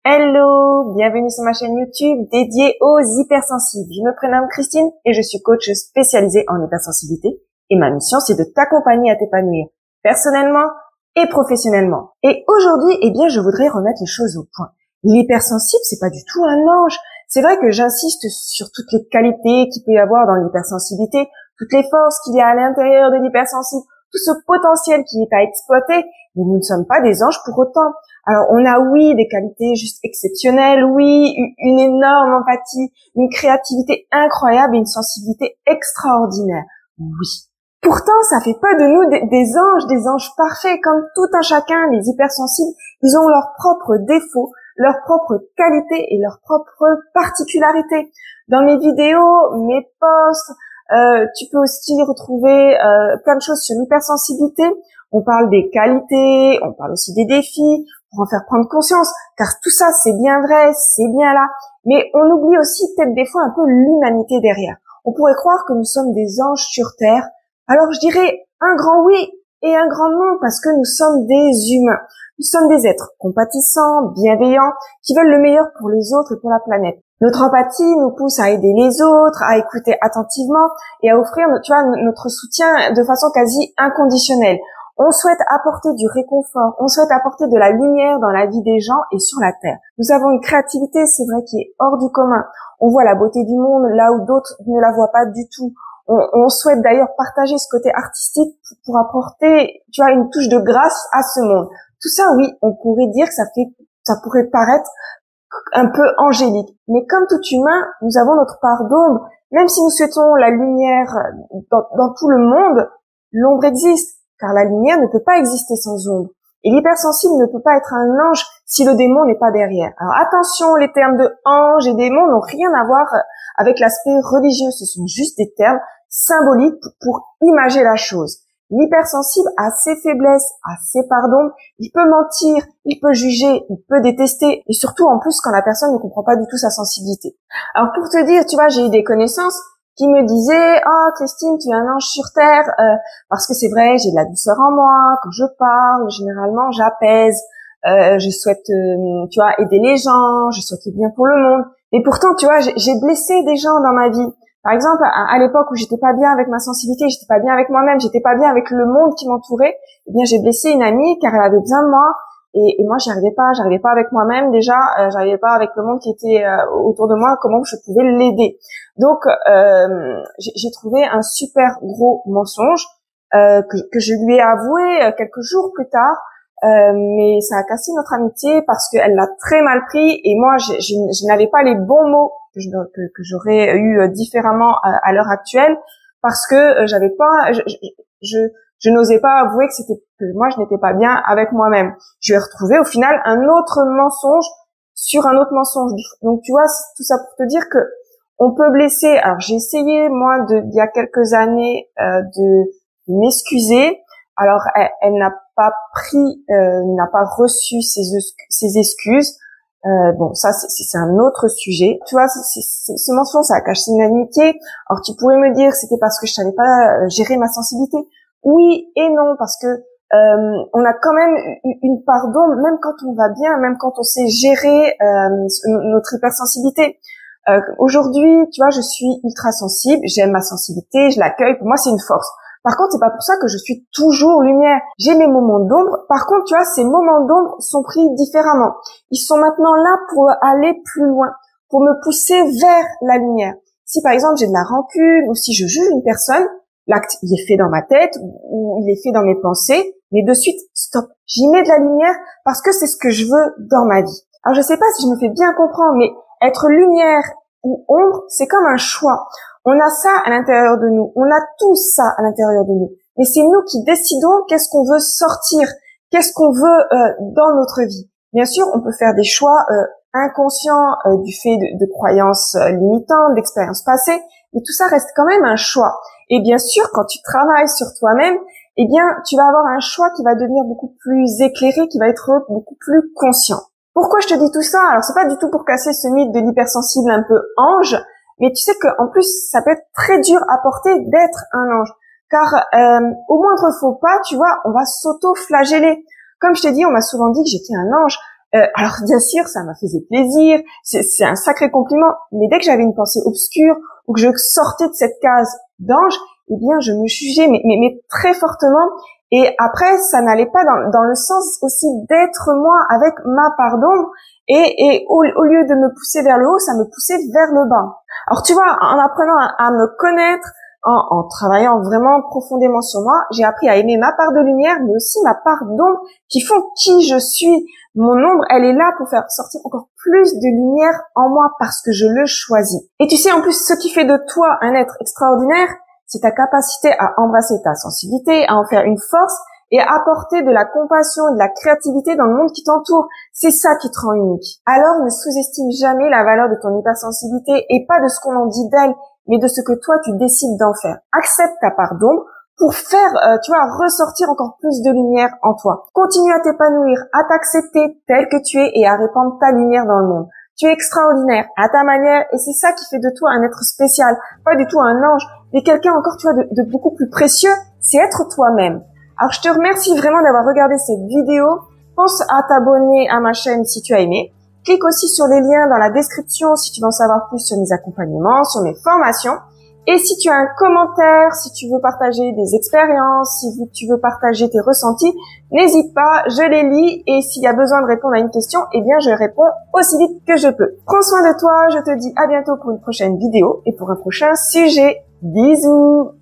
Hello, bienvenue sur ma chaîne YouTube dédiée aux hypersensibles. Je me prénomme Christine et je suis coach spécialisée en hypersensibilité et ma mission c'est de t'accompagner à t'épanouir personnellement et professionnellement. Et aujourd'hui, je voudrais remettre les choses au point. L'hypersensible, c'est pas du tout un ange. C'est vrai que j'insiste sur toutes les qualités qu'il peut y avoir dans l'hypersensibilité, toutes les forces qu'il y a à l'intérieur de l'hypersensible, tout ce potentiel qui est à exploiter, mais nous ne sommes pas des anges pour autant. Alors on a oui des qualités juste exceptionnelles, oui une énorme empathie, une créativité incroyable et une sensibilité extraordinaire, oui. Pourtant ça fait pas de nous des anges parfaits. Comme tout un chacun, les hypersensibles, ils ont leurs propres défauts, leurs propres qualités et leurs propres particularités. Dans mes vidéos, mes posts, tu peux aussi retrouver plein de choses sur l'hypersensibilité. On parle des qualités, on parle aussi des défis, pour en faire prendre conscience, car tout ça c'est bien vrai, c'est bien là, mais on oublie aussi peut-être des fois un peu l'humanité derrière. On pourrait croire que nous sommes des anges sur terre, alors je dirais un grand oui et un grand non, parce que nous sommes des humains. Nous sommes des êtres compatissants, bienveillants, qui veulent le meilleur pour les autres et pour la planète. Notre empathie nous pousse à aider les autres, à écouter attentivement et à offrir, notre soutien de façon quasi inconditionnelle. On souhaite apporter du réconfort, on souhaite apporter de la lumière dans la vie des gens et sur la terre. Nous avons une créativité, c'est vrai, qui est hors du commun. On voit la beauté du monde là où d'autres ne la voient pas du tout. On souhaite d'ailleurs partager ce côté artistique pour apporter, une touche de grâce à ce monde. Tout ça, oui, on pourrait dire que ça pourrait paraître un peu angélique. Mais comme tout humain, nous avons notre part d'ombre. Même si nous souhaitons la lumière dans tout le monde, l'ombre existe. Car la lumière ne peut pas exister sans ombre. Et l'hypersensible ne peut pas être un ange si le démon n'est pas derrière. Alors attention, les termes de ange et démon n'ont rien à voir avec l'aspect religieux. Ce sont juste des termes symboliques pour imager la chose. L'hypersensible a ses faiblesses, a ses parts d'ombre. Il peut mentir, il peut juger, il peut détester. Et surtout, en plus, quand la personne ne comprend pas du tout sa sensibilité. Alors pour te dire, j'ai eu des connaissances qui me disait Christine, tu es un ange sur terre, parce que c'est vrai, j'ai de la douceur en moi, quand je parle, généralement j'apaise, je souhaite aider les gens, je souhaite le bien pour le monde. Et pourtant, j'ai blessé des gens dans ma vie. Par exemple, à l'époque où j'étais pas bien avec ma sensibilité, j'étais pas bien avec moi-même, j'étais pas bien avec le monde qui m'entourait, j'ai blessé une amie car elle avait besoin de moi. Et moi, j'arrivais pas avec moi-même déjà, j'arrivais pas avec le monde qui était autour de moi, comment je pouvais l'aider. Donc, j'ai trouvé un super gros mensonge que je lui ai avoué quelques jours plus tard, mais ça a cassé notre amitié parce qu'elle l'a très mal pris et moi, je n'avais pas les bons mots que j'aurais eu différemment à l'heure actuelle parce que j'avais pas, je n'osais pas avouer que moi je n'étais pas bien avec moi-même. Je vais retrouver au final un autre mensonge sur un autre mensonge. Donc tout ça pour te dire que on peut blesser. Alors j'ai essayé moi il y a quelques années de m'excuser. Alors elle n'a pas n'a pas reçu ses excuses. Ça c'est un autre sujet. Ce mensonge ça a caché une amitié. Alors tu pourrais me dire que c'était parce que je savais pas gérer ma sensibilité. Oui et non, parce que on a quand même une part d'ombre, même quand on va bien, même quand on sait gérer notre hypersensibilité. Aujourd'hui, je suis ultra sensible, j'aime ma sensibilité, je l'accueille, pour moi c'est une force. Par contre, c'est pas pour ça que je suis toujours lumière. J'ai mes moments d'ombre. Par contre, ces moments d'ombre sont pris différemment. Ils sont maintenant là pour aller plus loin, pour me pousser vers la lumière. Si par exemple j'ai de la rancune ou si je juge une personne, l'acte, il est fait dans ma tête ou il est fait dans mes pensées, mais de suite, stop. J'y mets de la lumière parce que c'est ce que je veux dans ma vie. Alors, je sais pas si je me fais bien comprendre, mais être lumière ou ombre, c'est comme un choix. On a ça à l'intérieur de nous. On a tout ça à l'intérieur de nous. Mais c'est nous qui décidons qu'est-ce qu'on veut sortir, qu'est-ce qu'on veut dans notre vie. Bien sûr, on peut faire des choix inconscients du fait de croyances limitantes, d'expériences passées, mais tout ça reste quand même un choix. Et bien sûr, quand tu travailles sur toi-même, tu vas avoir un choix qui va devenir beaucoup plus éclairé, qui va être beaucoup plus conscient. Pourquoi je te dis tout ça? Alors, c'est pas du tout pour casser ce mythe de l'hypersensible un peu ange, mais tu sais qu'en plus, ça peut être très dur à porter d'être un ange. Car au moindre faux pas, on va s'auto-flageller. Comme je t'ai dit, on m'a souvent dit que j'étais un ange. Alors bien sûr, ça m'a fait plaisir, c'est un sacré compliment, mais dès que j'avais une pensée obscure ou que je sortais de cette case d'ange, eh bien je me jugeais mais très fortement. Et après, ça n'allait pas dans le sens aussi d'être moi avec ma part d'ombre. Et au lieu de me pousser vers le haut, ça me poussait vers le bas. Alors tu vois, en apprenant à me connaître, en travaillant vraiment profondément sur moi, j'ai appris à aimer ma part de lumière, mais aussi ma part d'ombre qui font qui je suis. Mon ombre, elle est là pour faire sortir encore plus de lumière en moi parce que je le choisis. Et tu sais, en plus, ce qui fait de toi un être extraordinaire, c'est ta capacité à embrasser ta sensibilité, à en faire une force et à apporter de la compassion et de la créativité dans le monde qui t'entoure. C'est ça qui te rend unique. Alors ne sous-estime jamais la valeur de ton hypersensibilité et pas de ce qu'on en dit d'elle, mais de ce que toi tu décides d'en faire. Accepte ta part d'ombre pour faire, ressortir encore plus de lumière en toi. Continue à t'épanouir, à t'accepter tel que tu es et à répandre ta lumière dans le monde. Tu es extraordinaire à ta manière et c'est ça qui fait de toi un être spécial, pas du tout un ange, mais quelqu'un encore, de beaucoup plus précieux, c'est être toi-même. Alors je te remercie vraiment d'avoir regardé cette vidéo. Pense à t'abonner à ma chaîne si tu as aimé. Clique aussi sur les liens dans la description si tu veux en savoir plus sur mes accompagnements, sur mes formations. Et si tu as un commentaire, si tu veux partager des expériences, si tu veux partager tes ressentis, n'hésite pas, je les lis et s'il y a besoin de répondre à une question, eh bien je réponds aussi vite que je peux. Prends soin de toi, je te dis à bientôt pour une prochaine vidéo et pour un prochain sujet. Bisous!